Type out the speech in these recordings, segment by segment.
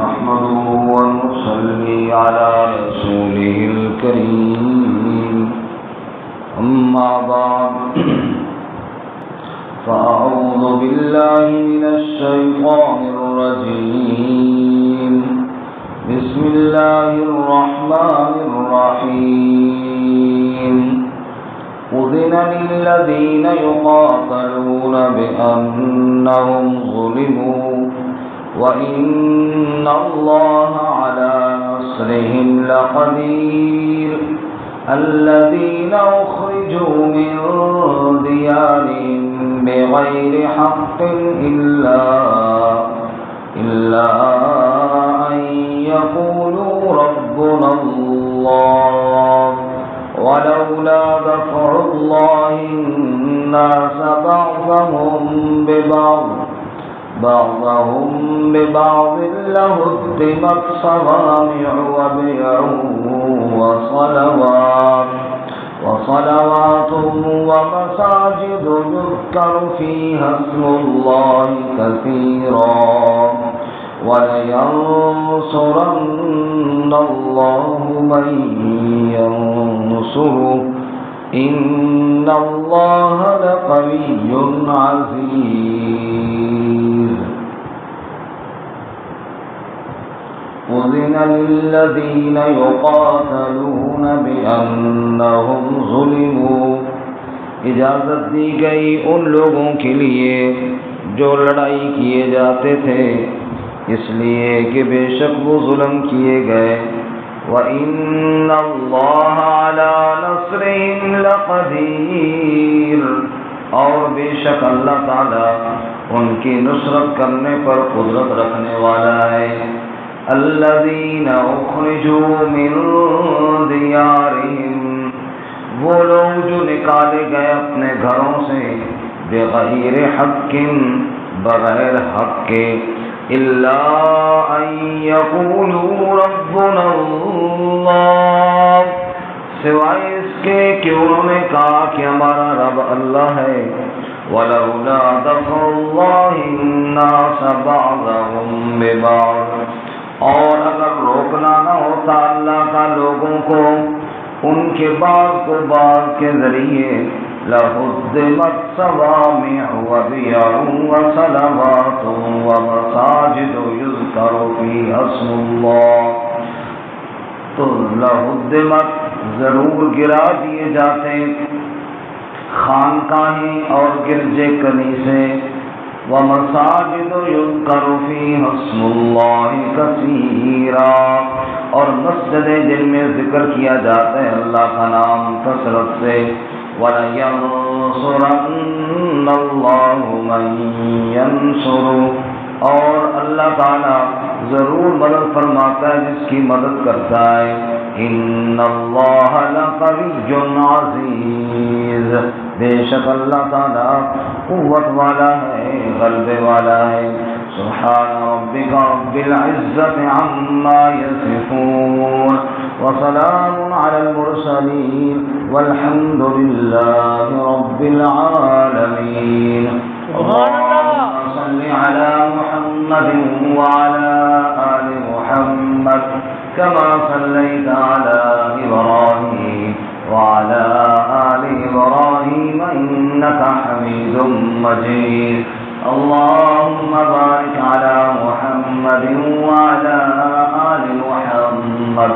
نحمده ونصلي على رسوله الكريم أما بعد فأعوذ بالله من الشيطان الرجيم بسم الله الرحمن الرحيم أذن للذين يقاتلون بأنهم ظلموا وإن الله على نصرهم لقدير الذين أخرجوا من ديارهم بغير حق إلا أن يقولوا ربنا الله ولولا دفع الله الناس بعضهم ببعض لهدمت صوامع وبيع وصلوات ومساجد يذكر فيها اسم الله كثيرا ولينصرن الله من ينصره إن الله لقوي عزيز أذن للذين يقاتلون بأنهم ظلموا اجازت دی گئی ان لوگوں کے لیے جو لڑائی کیے جاتے تھے اس لیے کہ بے شک وہ ظلم کیے گئے وَإِنَّ اللَّهَ عَلَى نَصْرِهِمْ لَقَدِيرٌ اور بے شک اللہ تعالی ان کی نصرت کرنے پر قدرت رکھنے والا ہے الَّذِينَ أُخْرِجُوا مِن دِيَارِهِمْ وہ لوگ جو نکالے گئے اپنے گھروں سے بغیر حق بغیر حق کے إلا أن يقولوا ربنا الله سوائے اس کے کہ انہوں نے کہا کہ ہمارا رب اللہ ہے ولولا دفع الله الناس بعضهم ببعض اور اگر روکنا نہ ہوتا اللہ کا لوگوں کو ان کے بعض کو بعض کے ذریعے لَهُدِّمَتْ صَوَامِعُ وَبِيَعٌ وَصَلَوَاتٌ وَمَسَاجِدُ يُذْكَرُ فِيهَا اسْمُ اللَّهِ تو لَهُدِّمَتْ ضرور گرا دیے جاتے خانقاہیں اور گرجے کنیسے وَمَسَاجِدُ يُذْكَرُ فِيهَا اسْمُ اللَّهِ كَثِيرًا اور مسجدیں جن میں ذکر کیا جاتا ہے اللہ کا نام کثرت سے وَلَيَنصُرَنَّ اللَّهُ مَن يَنصُرُهُ اور اللہ تعالی ضرور مدد فرماتا ہے جس کی مدد کرتا ہے إِنَّ اللَّهَ لَقَوِيٌّ عَزِيزٌ بے شک اللہ تعالی قوت والا ہے غلبے والا ہے سبحان ربك رب العزة عما يصفون وسلام على المرسلين والحمد لله رب العالمين اللهم صل على محمد وعلى آل محمد كما صليت على إبراهيم وعلى آل إبراهيم إنك حميد مجيد اللهم بارك على محمد وعلى آل محمد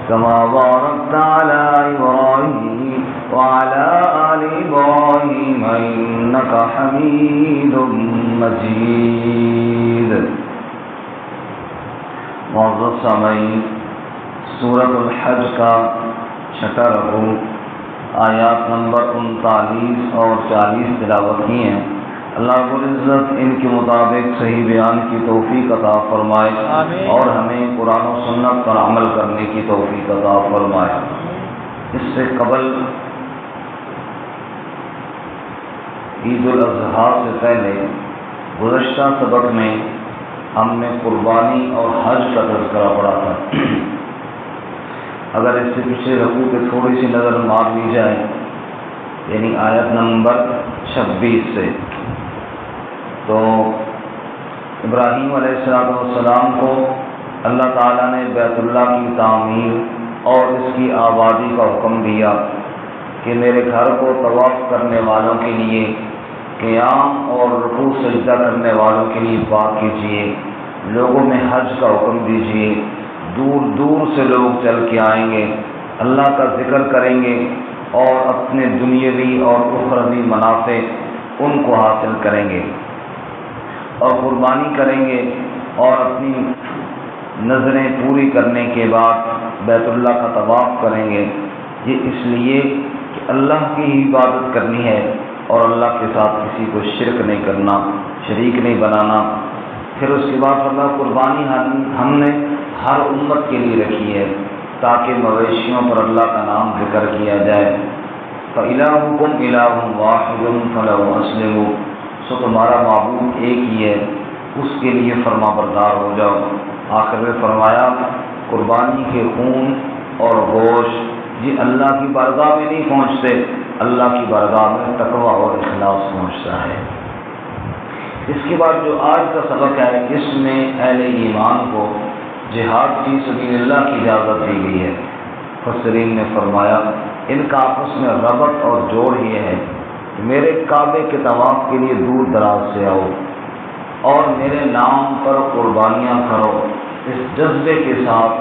كما باركت على إبراهيم وعلى آل إبراهيم إنك حميد مجيد معزز سامعین سورۃ الحج کا چھٹا رکوع آیات نمبر 39 اور 40 تلاوت کی ہیں اللہ رب العزت ان کے مطابق صحیح بیان کی توفیق عطا فرمائے اور ہمیں قرآن و سنت پر عمل کرنے کی توفیق عطا فرمائے اس سے قبل عید الاضحیٰ سے پہلے گزشتہ سبق میں ہم نے قربانی اور حج کا تذکرہ پڑھا تھا اگر اس سے پچھلے رکوع پہ تھوڑی سی نظر مار لی جائے یعنی آیت نمبر 26 سے تو ابراہیم علیہ السلام کو اللہ تعالیٰ نے بیت اللہ کی تعمیر اور اس کی آبادی کا حکم دیا کہ میرے گھر کو طواف کرنے والوں کے لیے قیام اور رکوع سجدہ کرنے والوں کے لیے پاک کیجیے، لوگوں میں حج کا حکم دیجیے، دور دور سے لوگ چل کے آئیں گے، اللہ کا ذکر کریں گے اور اپنے دنیاوی اور اخروی منافع ان کو حاصل کریں گے اور قربانی کریں گے، اور اپنی نظریں پوری کرنے کے بعد بیت اللہ کا طواف کریں گے۔ یہ اس لیے کہ اللہ کی ہی عبادت کرنی ہے اور اللہ کے ساتھ کسی کو شرک نہیں کرنا، شریک نہیں بنانا۔ پھر اس کے بعد اللہ قربانی ہم نے ہر امت کے لیے رکھی ہے تاکہ مویشیوں پر اللہ کا نام ذکر کیا جائے۔ فَإِلَٰهُكُمْ إِلَٰهٌ وَاحِدٌ فَلَهُ أَسْلِمُوا، سو تمہارا معبود ایک ہی ہے، اس کے لیے فرما بردار ہو جاؤ۔ آخر میں فرمایا قربانی کے خون اور گوشت یہ اللہ کی بارگاہ میں نہیں پہنچتے، اللہ کی بارگاہ میں تقویٰ اور اخلاص پہنچتا ہے۔ اس کے بعد جو آج کا سبق ہے، اس میں اہل ایمان کو جہاد فی سبیل اللہ کی اجازت دی گئی ہے۔ مفسرین نے فرمایا ان کا آپس میں ربط اور جوڑ یہ ہے کہ میرے کعبے کے طواف کے لیے دور دراز سے آؤ اور میرے نام پر قربانیاں کرو، اس جذبے کے ساتھ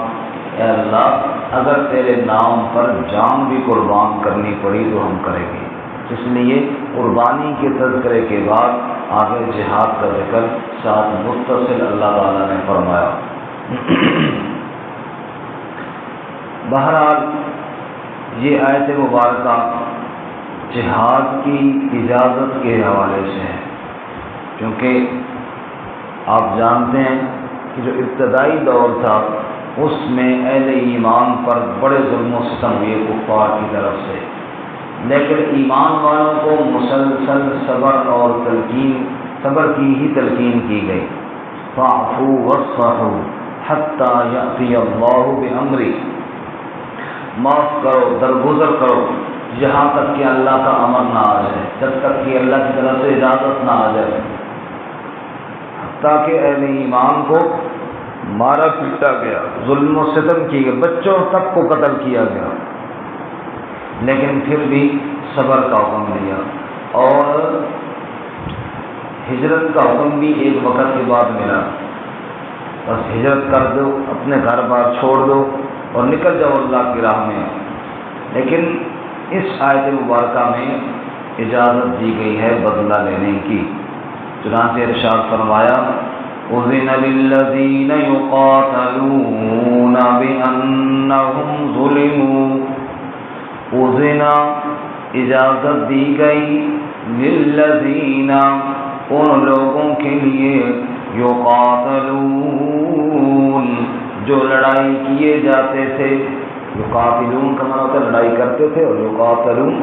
اے اللہ اگر تیرے نام پر جان بھی قربان کرنی پڑی تو ہم کریں گے۔ اس لیے قربانی کے تذکرے کے بعد آگے جہاد کا ذکر ساتھ متصل اللہ تعالیٰ نے فرمایا۔ بہرحال یہ آیت مبارکہ جہاد کی اجازت کے حوالے سے ہے، کیونکہ آپ جانتے ہیں کہ جو ابتدائی دور تھا اس میں اہل ایمان پر بڑے ظلم و ستم ہوئے کفار کی طرف سے، لیکن ایمان والوں کو مسلسل صبر اور صبر کی ہی تلقین کی گئی۔ فاعفوا واصفحوا حتی یأتی اللہ بامرہ، معاف کرو، درگزر کرو یہاں تک کہ اللہ کا امر نہ آ جائے، جب تک کہ اللہ کی طرف سے اجازت نہ آ جائے۔ تاکہ اہل ایمان کو مارا پیٹا گیا، ظلم و ستم کی گئے، بچوں تک کو قتل کیا گیا، لیکن پھر بھی صبر کا حکم دیا اور ہجرت کا حکم بھی ایک وقت کے بعد ملا۔ بس ہجرت کر دو، اپنے گھر بار چھوڑ دو اور نکل جاؤ اللہ کی راہ میں۔ لیکن اس آیت مبارکہ میں اجازت دی گئی ہے بدلہ لینے کی۔ چنانچہ ارشاد فرمایا اذن للذین یقاتلون بانہم ظلموا، اذن اجازت دی گئی للذین ان لوگوں کے لیے یقاتلون جو لڑائی کیے جاتے تھے، یقاتلون کا معنی ہوتا ہے لڑائی کرتے تھے، اور یقاتلون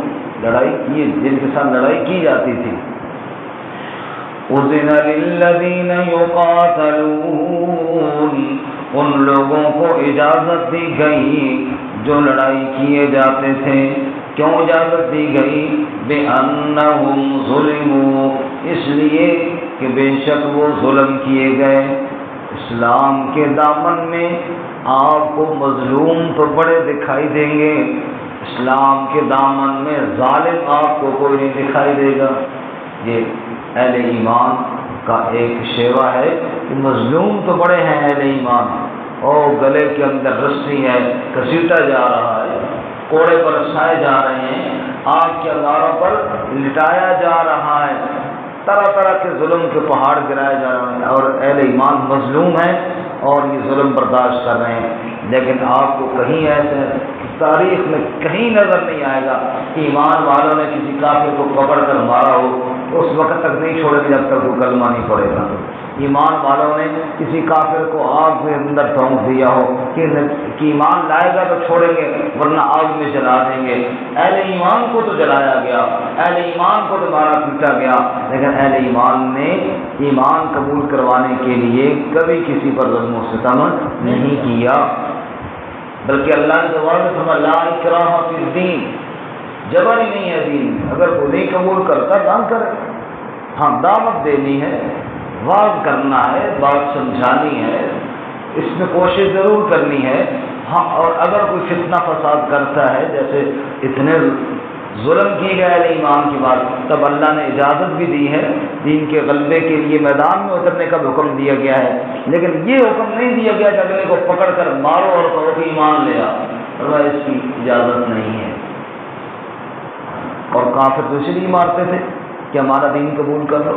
لڑائی کیے جن کے ساتھ لڑائی کی جاتی تھی۔ اذن للذین یقاتلون ان لوگوں کو اجازت دی گئی جو لڑائی کیے جاتے تھے۔ کیوں اجازت دی گئی؟ بِأَنَّهُمْ ظُلِمُوا، اس لیے کہ بے شک وہ ظلم کیے گئے۔ اسلام کے دامن میں آپ کو مظلوم تو بڑے دکھائی دیں گے، اسلام کے دامن میں ظالم آپ کو کوئی نہیں دکھائی دے گا۔ یہ اہل ایمان کا ایک شیوا ہے کہ مظلوم تو بڑے ہیں اہل ایمان، اور گلے کے اندر رسی ہے، گھسیٹا جا رہا ہے، کوڑے پر رسائے جا رہے ہیں، آگ کے انگاروں پر لٹایا جا رہا ہے، طرح طرح کے ظلم کے پہاڑ گرائے جا رہے ہیں، اور اہل ایمان مظلوم ہیں اور یہ ظلم برداشت کر رہے ہیں۔ لیکن آپ کو کہیں ایسے تاریخ میں کہیں نظر نہیں آئے گا کہ ایمان والوں نے کسی کافر کو پکڑ کر مارا ہو، اس وقت تک نہیں چھوڑے گا جب تک وہ کلمہ نہیں پڑے گا۔ ایمان والوں نے کسی کافر کو آگ میں اندر پھونک دیا ہو کہ ایمان لائے گا تو چھوڑیں گے ورنہ آگ میں جلا دیں گے۔ اہل ایمان کو تو جلایا گیا، اہل ایمان کو تو مارا پیٹا گیا، لیکن اہل ایمان نے ایمان قبول کروانے کے لیے کبھی کسی پر ظلم و ستم نہیں کیا، بلکہ اللہ نے جواب میں فرمایا لا اکراہ فی الدین، جبر ہی نہیں ہے دین میں، اگر کوئی نہیں قبول کرتا نہ کرے۔ ہاں دعوت دینی ہے، واز کرنا ہے، بات سمجھانی ہے، اس اس میں کوشش ضرور کرنی ہے ہاں، اور اگر کوئی فتنہ فساد کرتا ہے، جیسے اتنے ظلم کی گئے ایمان کی بات، تب اللہ نے اجازت بھی دی ہے، دین کے غلبے کے لیے میدان میں اترنے کا حکم دیا گیا ہے، لیکن یہ حکم نہیں دیا گیا کہ اگلے کو پکڑ کر مارو اور کہو کہ ایمان لے آ، اور اس کی اجازت نہیں ہے۔ اور کافر تو اس لیے مارتے تھے کہ ہمارا دین قبول کر لو۔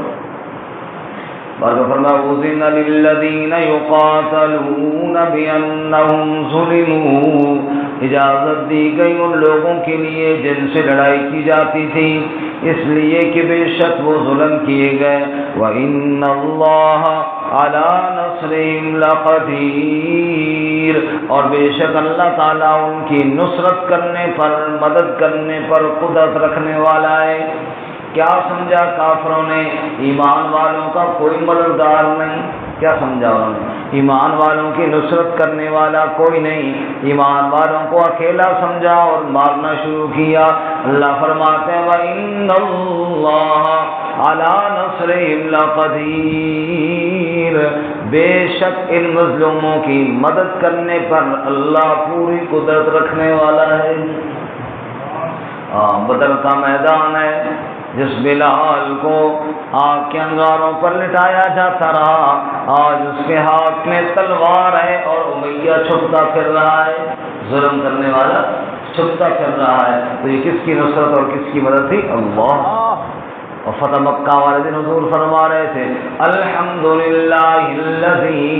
اور فرمایا اذن للذین یقاتلون بانہم ظلموا، اجازت دی گئی ان لوگوں کے لیے جن سے لڑائی کی جاتی تھی، اس لیے کہ بے شک وہ ظلم کیے گئے، وَإِنَّ اللَّهَ عَلَى نَصْرِهِمْ لَقَدِيرٌ، اور بے شک اللہ تعالیٰ ان کی نصرت کرنے پر، مدد کرنے پر قدرت رکھنے والا ہے۔ کیا سمجھا کافروں نے؟ ایمان والوں کا کوئی مددگار نہیں۔ کیا سمجھا انہوں نے؟ ایمان والوں کی نصرت کرنے والا کوئی نہیں، ایمان والوں کو اکیلا سمجھا اور مارنا شروع کیا۔ اللہ فرماتے ہیں وَإِنَّ اللَّهَ عَلَى نَصْرِهِمْ لَقَدِيرٌ، بے شک ان مظلوموں کی مدد کرنے پر اللہ پوری قدرت رکھنے والا ہے۔ بدر کا میدان ہے، جس بلال کو آگ کے انگاروں پر لٹایا جاتا رہا، آج اس کے ہاتھ میں تلوار ہے اور امیہ چھپتا پھر رہا ہے، ظلم کرنے والا چھپتا پھر رہا ہے۔ تو یہ کس کی نصرت اور کس کی مدد تھی؟ اللہ۔ اور فتح مکہ والے دن حضور فرما رہے تھے الحمدللہ الذی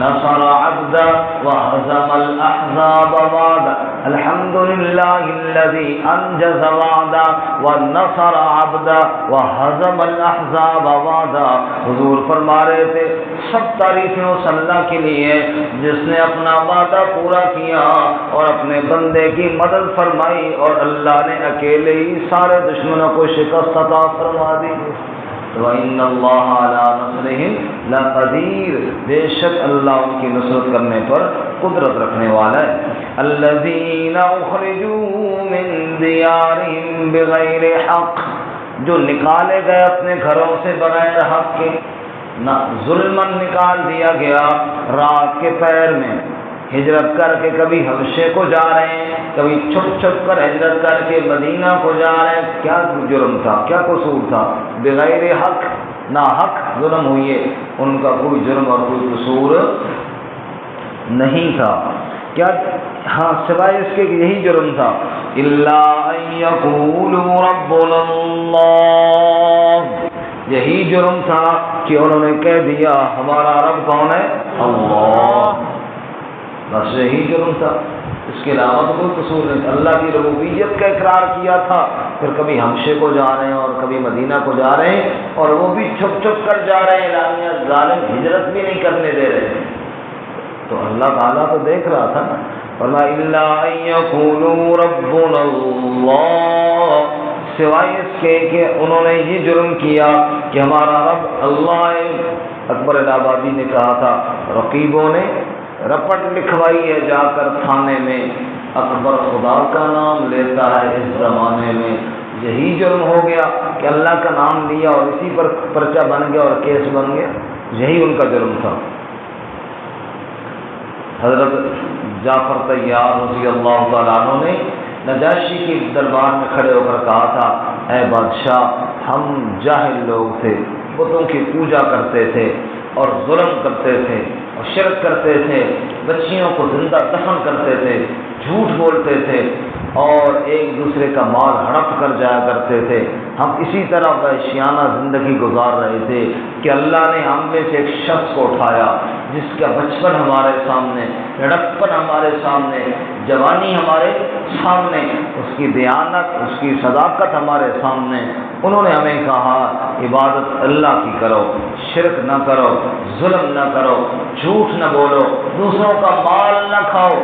نصر عبدا وہزم الاحزاب وعدا، الحمدللہ الذی انجز وعدا ونصر عبدا وہزم الاحزاب وعدا۔ حضور فرما رہے تھے سب تعریفیں اس اللہ کے لیے جس نے اپنا وعدہ پورا کیا اور اپنے بندے کی مدد فرمائی، اور اللہ نے اکیلے ہی سارے دشمنوں کو شکست عطا فرمائی۔ وَإِنَّ اللَّهَ عَلَى نَصْرِهِمْ لَقَدِيرٌ، بے شک اللہ ان کی نصرت کرنے پر قدرت رکھنے والا ہے۔ الَّذِينَ أُخْرِجُوا مِن دِيَارِهِمْ بِغَيْرِ حَقٍّ، جو نکالے گئے اپنے گھروں سے بغیر حق کے، نہ ظلماً نکال دیا گیا، رات کے پیر میں ہجرت کر کے کبھی حبشے کو جا رہے ہیں، کبھی چھپ چھپ کر ہجرت کر کے مدینہ کو جا رہے ہیں، کیا جرم تھا، کیا قصور تھا؟ بغیر حق، نہ حق ظلم ہوئے، ان کا کوئی جرم اور کوئی قصور نہیں تھا۔ کیا؟ ہاں، سوائے اس کے کہ یہی جرم تھا، الا ان یقولوا ربنا اللہ، یہی جرم تھا کہ انہوں نے کہہ دیا ہمارا رب کون ہے؟ اللہ، بس یہی جرم تھا، اس کے علاوہ تو کوئی قصور نہیں۔ اللہ کی ربوبیت کا اقرار کیا تھا، پھر کبھی حبشے کو جا رہے ہیں اور کبھی مدینہ کو جا رہے ہیں، اور وہ بھی چھپ چھپ کر جا رہے ہیں، اعلانیہ ظالم ہجرت بھی نہیں کرنے دے رہے ہیں، تو اللہ تعالیٰ تو دیکھ رہا تھا نا۔ فرمایا الا ان یقولوا ربنا اللہ، سوائے اس کے کہ انہوں نے یہ جرم کیا کہ ہمارا رب اللہ ہے۔ اکبر الہٰبادی نے کہا تھا، رقیبوں نے رپٹ لکھوائی ہے جا کر تھانے میں، اکبر خدا کا نام لیتا ہے اس زمانے میں، یہی جرم ہو گیا کہ اللہ کا نام لیا اور اسی پر پرچہ بن گیا اور کیس بن گیا، یہی ان کا جرم تھا۔ حضرت جعفر طیار رضی اللہ تعالیٰ عنہ نے نجاشی کی دربار میں کھڑے ہو کر کہا تھا، اے بادشاہ، ہم جاہل لوگ تھے، بتوں کی پوجا کرتے تھے اور ظلم کرتے تھے اور شرک کرتے تھے، بچیوں کو زندہ دفن کرتے تھے، جھوٹ بولتے تھے اور ایک دوسرے کا مال ہڑپ کر جایا کرتے تھے، ہم اسی طرح وحشیانہ زندگی گزار رہے تھے کہ اللہ نے ہم میں سے ایک شخص کو اٹھایا جس کا بچپن ہمارے سامنے، لڑکپن ہمارے سامنے، جوانی ہمارے سامنے، اس کی دیانت، اس کی صداقت ہمارے سامنے، انہوں نے ہمیں کہا عبادت اللہ کی کرو، شرک نہ کرو، ظلم نہ کرو، جھوٹ نہ بولو، دوسروں کا مال نہ کھاؤ۔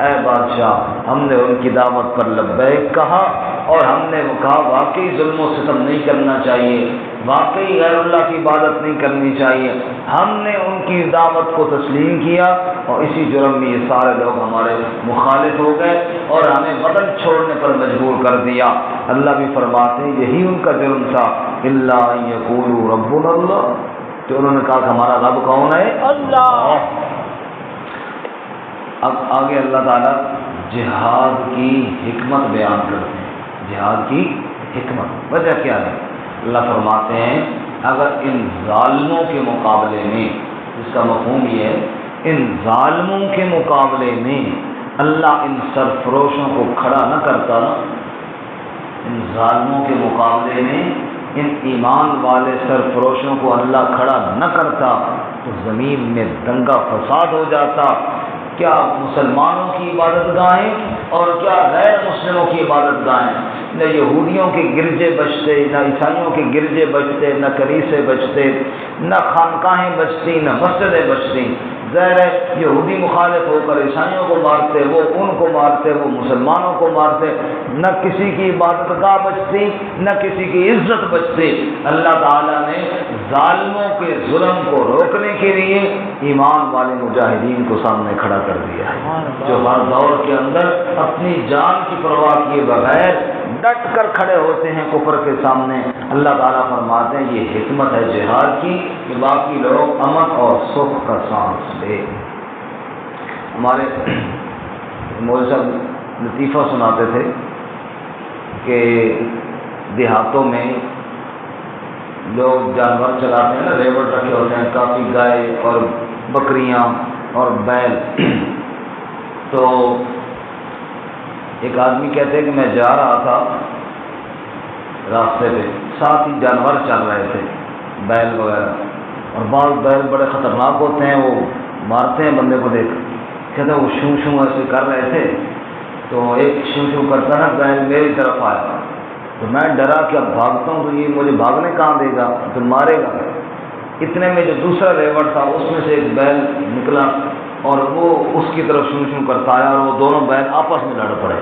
اے بادشاہ، ہم نے ان کی دعوت پر لبیک کہا اور ہم نے کہا واقعی ظلم و ستم نہیں کرنا چاہیے، واقعی غیر اللہ کی عبادت نہیں کرنی چاہیے، ہم نے ان کی دعوت کو تسلیم کیا اور اسی جرم میں یہ سارے لوگ ہمارے مخالف ہو گئے اور ہمیں وطن چھوڑنے پر مجبور کر دیا۔ اللہ بھی فرماتے ہیں یہی ان کا جرم تھا، الا ان یقولوا ربنا اللہ، تو انہوں نے کہا کہ ہمارا رب کون ہے؟ اللہ۔ اب آگے اللہ تعالیٰ جہاد کی حکمت بیان کرتے ہیں۔ جہاد کی حکمت وجہ کیا ہے؟ اللہ فرماتے ہیں اگر ان ظالموں کے مقابلے میں، اس کا مفہوم یہ ہے ان ظالموں کے مقابلے میں اللہ ان سرفروشوں کو کھڑا نہ کرتا، ان ظالموں کے مقابلے میں ان ایمان والے سرفروشوں کو اللہ کھڑا نہ کرتا تو زمین میں دنگا فساد ہو جاتا۔ کیا مسلمانوں کی عبادت گاہیں اور کیا غیر مسلموں کی عبادت گاہیں، نہ یہودیوں کے گرجے بچتے، نہ عیسائیوں کے گرجے بچتے، نہ کنیسے بچتے، نہ خانقاہیں بچتی، نہ مسجدیں بچتی۔ ظاہر ہے یہودی مخالف ہو کر عیسائیوں کو مارتے، وہ ان کو مارتے، وہ مسلمانوں کو مارتے، نہ کسی کی عبادت گاہ بچتی، نہ کسی کی عزت بچتی۔ اللہ تعالیٰ نے ظالموں کے ظلم کو روکنے کے لیے ایمان والے مجاہدین کو سامنے کھڑا کر دیا ہے، جو ہر دور کے اندر اپنی جان کی پرواہ کیے بغیر ڈٹ کر کھڑے ہوتے ہیں کفر کے سامنے۔ اللہ تعالیٰ فرماتے ہیں یہ حکمت ہے جہاد کی کہ باقی لوگ امن اور سکھ کا سانس لے۔ ہمارے مولوی صاحب لطیفہ سناتے تھے کہ دیہاتوں میں لوگ جانور چلاتے ہیں نا، ریوڑ رکھے ہوتے ہیں، کافی گائے اور بکریاں اور بیل۔ تو ایک آدمی کہتے ہیں کہ میں جا رہا تھا راستے پہ، ساتھ ہی جانور چل رہے تھے، بیل وغیرہ، اور بعض بیل بڑے خطرناک ہوتے ہیں، وہ مارتے ہیں بندے کو دیکھ۔ کہتے ہیں وہ شوں شوں ایسے کر رہے تھے تو ایک شوں شوں کرتا نا بیل میری طرف آیا تو میں ڈرا کہ اب بھاگتا ہوں تو یہ مجھے بھاگنے کہاں دے گا، تو مارے گا۔ اتنے میں جو دوسرا ریوڑ تھا اس میں سے ایک بیل نکلا اور وہ اس کی طرف شوں شوں کرتا آیا اور وہ دونوں بیل آپس میں لڑ پڑے،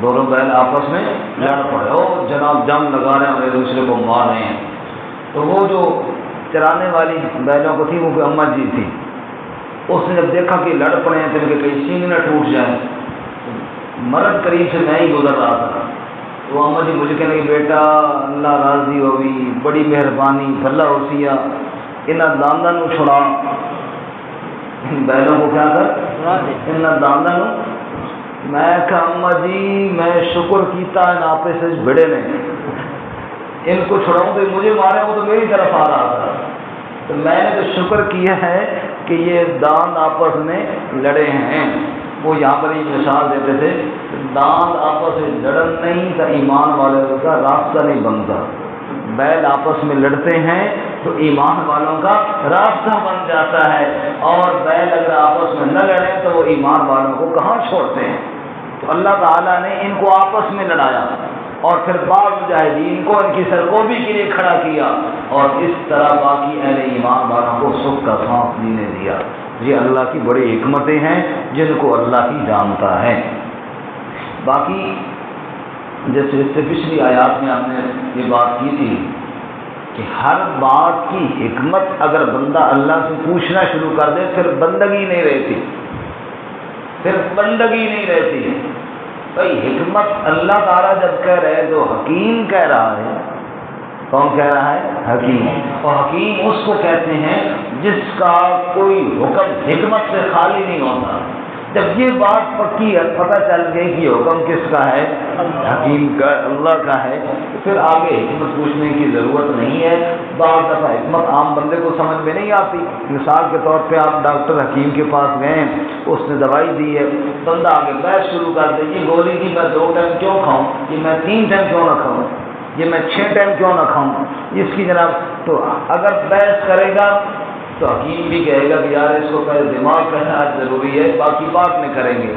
دونوں بیل آپس میں لڑ پڑے، اور جناب جنگ لگا رہے ہیں اور ایک دوسرے کو مار رہے ہیں۔ تو وہ جو چرانے والی بیلوں کو تھی وہ کوئی اماں جی تھی، اس نے جب دیکھا کہ لڑ پڑے ہیں تو ان کے کئی سینگ نہ ٹوٹ جائیں، مرد قریب سے میں ہی گزر رہا تھا، وہ اماں جی مجھے کہنے کہ بیٹا اللہ راضی ہوئی، بڑی مہربانی بھلا ہوسیا، انہاں دانداں نو چھڑا، ان بیلوں کو کیا کر انہاں دانداں نو۔ میں کہا اماں جی میں شکر کیتا ان آپے سے بڑے نے، ان کو چھڑاؤں تو مجھے مارے، وہ تو میری طرف آ رہا تھا، تو میں نے تو شکر کیا ہے کہ یہ داند آپس میں لڑے ہیں۔ وہ یہاں پر ایک مثال دیتے تھے، داند آپس میں لڑن نہیں تو ایمان والوں کا راستہ نہیں بنتا، بیل آپس میں لڑتے ہیں تو ایمان والوں کا راستہ بن جاتا ہے، اور بیل اگر آپس میں نہ لڑیں تو وہ ایمان والوں کو کہاں چھوڑتے ہیں۔ تو اللہ تعالیٰ نے ان کو آپس میں لڑایا اور پھر بعض مجاہدین کو ان کی سرکوبی کے لیے کھڑا کیا، اور اس طرح باقی اہل ایمان والوں کو سکھ کا سانس لینے دیا۔ یہ اللہ کی بڑی حکمتیں ہیں جن کو اللہ ہی جانتا ہے۔ باقی جیسے اس سے پچھلی آیات میں ہم نے یہ بات کی تھی کہ ہر بات کی حکمت اگر بندہ اللہ سے پوچھنا شروع کر دے پھر بندگی نہیں رہتی، پھر بندگی نہیں رہتی۔ بھائی حکمت اللہ تعالیٰ جب کہہ رہے تو حکیم کہہ رہا ہے، کون کہہ رہا ہے؟ حکیم۔ اور حکیم اس کو کہتے ہیں جس کا کوئی حکم حکمت سے خالی نہیں ہوتا۔ جب یہ بات پکی ہے، پتہ چل گئی کہ یہ حکم کس کا ہے؟ حکیم کا، اللہ کا ہے، تو پھر آگے حکمت پوچھنے کی ضرورت نہیں ہے۔ بعض دفعہ حکمت عام بندے کو سمجھ میں نہیں آتی، مثال کے طور پہ آپ ڈاکٹر حکیم کے پاس گئے، اس نے دوائی دی ہے، بندہ آگے بحث شروع کر دے، یہ گولی کی میں 2 ٹائم کیوں کھاؤں، یہ میں 3 ٹائم کیوں نہ کھاؤں، یہ میں 6 ٹائم کیوں نہ کھاؤں، اس کی جناب۔ تو اگر بحث کرے گا تو حکیم بھی کہے گا کہ یار اس کو پہلے دماغ کہنا ضروری ہے، باقی بات میں کریں گے۔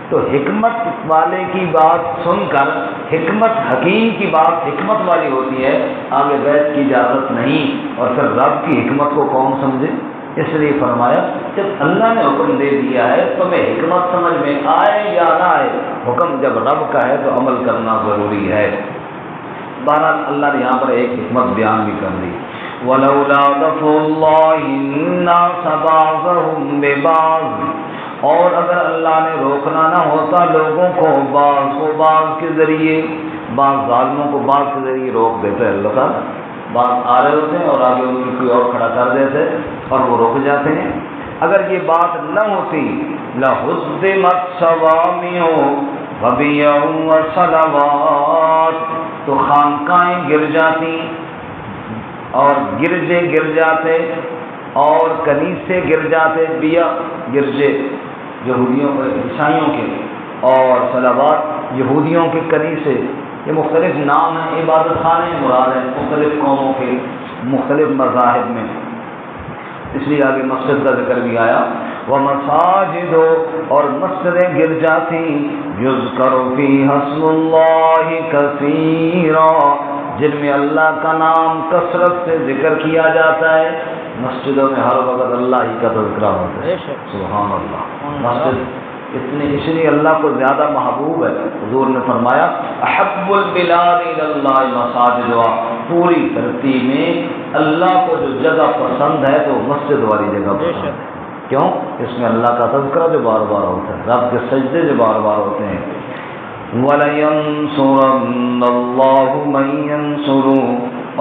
تو حکمت والے کی بات سن کر حکمت حکیم کی بات حکمت والی ہوتی ہے، آگے بحث کی اجازت نہیں۔ اور پھر رب کی حکمت کو کون سمجھے؟ اس لیے فرمایا جب اللہ نے حکم دے دیا ہے تو میں حکمت سمجھ میں آئے یا نہ آئے، حکم جب رب کا ہے تو عمل کرنا ضروری ہے۔ بہرحال اللہ نے یہاں پر ایک حکمت بیان بھی کر دی، وَلَوْلَا دَفْعُ اللَّهِ النَّاسَ بَعْضَهُم بِبَعْضٍ، اور اگر اللہ نے روکنا نہ ہوتا لوگوں کو بعض کو بعض کے ذریعے، بعض ظالموں کو بعض کے ذریعے روک دیتے اللہ تعالیٰ، بعض آ رہے ہوتے ہیں اور آگے ان کی کوئی اور کھڑا کر دیتے اور وہ رک جاتے ہیں۔ اگر یہ بات نہ ہوتی لَهُدِّمَتْ صَوَامِعُ وَبِيَعٌ وَصَلَوَاتٌ، تو خانقاہیں گر جاتی اور گرجے گر جاتے اور کنیسے گر جاتے، بیع گرجے یہودیوں عیسائیوں کے، اور صلوات یہودیوں کے کنیسے، یہ مختلف نام ہیں، عبادت خانے مراد ہیں مختلف قوموں کے مختلف مذاہب میں، اس لیے آگے مسجد کا ذکر بھی آیا۔ وَمَسَاجِدُ، اور مسجدیں گر جاتی، يُذْكَرُ فِيهَا اسْمُ اللَّهِ كَثِيرًا، جن میں اللہ کا نام کثرت سے ذکر کیا جاتا ہے۔ مسجدوں میں ہر وقت اللہ ہی کا تذکرہ ہوتا ہے، سبحان اللہ۔ مسجد اس لیے اللہ کو زیادہ محبوب ہے، حضور نے فرمایا احب البلاد الی اللہ مساجدها، پوری دھرتی میں اللہ کو جو جگہ پسند ہے تو مسجد والی جگہ پسند ہے۔ کیوں؟ اس میں اللہ کا تذکرہ جو بار بار ہوتا ہے، رب کے سجدے جو بار بار ہوتے ہیں۔ وَلَيَنصُرَنَّ اللَّهُ مَن يَنصُرُهُ،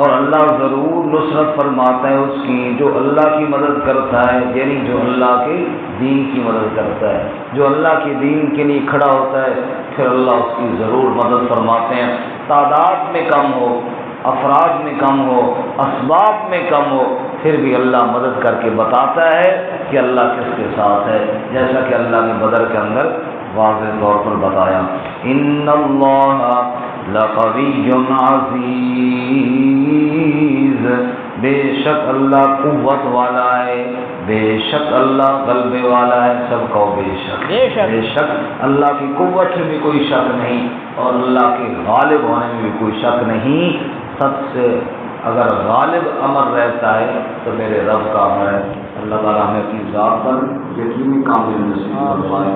اور اللہ ضرور نصرت فرماتا ہے اس کی جو اللہ کی مدد کرتا ہے، یعنی جو اللہ کے دین کی مدد کرتا ہے، جو اللہ کے دین کے لیے کھڑا ہوتا ہے پھر اللہ اس کی ضرور مدد فرماتے ہیں، تعداد میں کم ہو، افراد میں کم ہو، اسباب میں کم ہو، پھر بھی اللہ مدد کر کے بتاتا ہے کہ اللہ کس کے ساتھ ہے، جیسا کہ اللہ نے بدر کے اندر واضح طور پر بتایا۔ ان اللہ لقوی عزیز، بے شک اللہ قوت والا ہے، بے شک اللہ غلبے والا ہے، سب کو بے شک بے شک اللہ کی قوت میں بھی کوئی شک نہیں اور اللہ کے غالب ہونے میں بھی کوئی شک نہیں۔ سب سے اگر غالب امر رہتا ہے تو میرے رب کا امر ہے۔ اللہ تعالیٰ ہمیں اپنی ذات پر یقینی کامل نصیب فرمائے۔